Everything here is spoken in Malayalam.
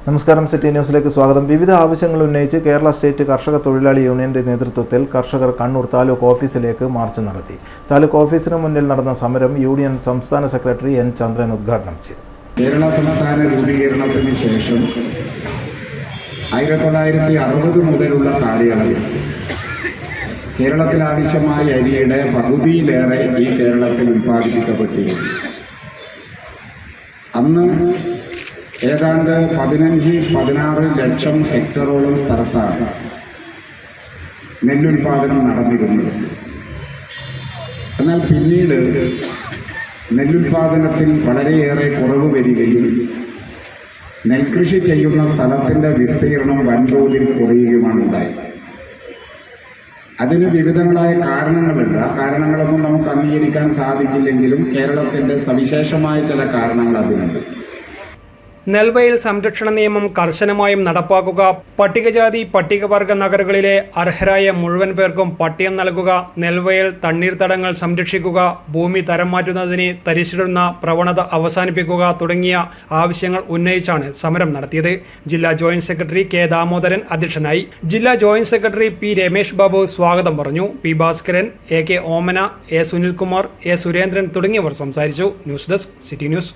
നമസ്കാരം, സിറ്റി ന്യൂസിലേക്ക് സ്വാഗതം. വിവിധ ആവശ്യങ്ങൾ ഉന്നയിച്ച് കേരള സ്റ്റേറ്റ് കർഷക തൊഴിലാളി യൂണിയന്റെ നേതൃത്വത്തിൽ കർഷകർ കണ്ണൂർ താലൂക്ക് ഓഫീസിലേക്ക് മാർച്ച് നടത്തി. താലൂക്ക് ഓഫീസിന് മുന്നിൽ നടന്ന സമരം യൂണിയൻ സംസ്ഥാന സെക്രട്ടറി എൻ ചന്ദ്രൻ ഉദ്ഘാടനം ചെയ്തു. കേരള സംസ്ഥാന രൂപീകരണത്തിന് ശേഷം 1960 മുതലുള്ള കാലയളവിൽ കേരളത്തിൽ ആവശ്യമായ അരിയുടെ പകുതിയിലേറെ ഈ കേരളത്തിൽ ഉൽപ്പാദിപ്പിക്കപ്പെട്ടിരുന്നു. അന്ന് ഏതാണ്ട് 15-16 ലക്ഷം ഹെക്ടറോളം സ്ഥലത്താണ് നെല്ലുൽപാദനം നടന്നിരുന്നത്. എന്നാൽ പിന്നീട് നെല്ലുൽപാദനത്തിൽ വളരെയേറെ കുറവ് വരികയും നെൽകൃഷി ചെയ്യുന്ന സ്ഥലത്തിൻ്റെ വിസ്തീർണം വൻതോതിൽ കുറയുകയുമാണ് ഉണ്ടായത്. അതിന് വിവിധങ്ങളായ കാരണങ്ങളുണ്ട്. ആ കാരണങ്ങളൊന്നും നമുക്ക് അംഗീകരിക്കാൻ സാധിക്കില്ലെങ്കിലും കേരളത്തിൻ്റെ സവിശേഷമായ ചില കാരണങ്ങൾ അതിനുണ്ട്. നെൽവയൽ സംരക്ഷണ നിയമം കർശനമായും നടപ്പാക്കുക, പട്ടികജാതി പട്ടികവർഗ നഗരങ്ങളിലെ അർഹരായ മുഴുവൻ പേർക്കും പട്ടയം നൽകുക, നെൽവയൽ തണ്ണീർത്തടങ്ങൾ സംരക്ഷിക്കുക, ഭൂമി തരം മാറ്റുന്നതിന് തരിശിടുന്ന പ്രവണത അവസാനിപ്പിക്കുക തുടങ്ങിയ ആവശ്യങ്ങൾ ഉന്നയിച്ചാണ് സമരം നടത്തിയത്. ജില്ലാ ജോയിന്റ് സെക്രട്ടറി കെ ദാമോദരൻ അധ്യക്ഷനായി. ജില്ലാ joint secretary P Ramesh Babu സ്വാഗതം പറഞ്ഞു. P Bhaskaran, A K Omana, A Sunilkumar, A Surendran തുടങ്ങിയവർ സംസാരിച്ചു. News desk, city news.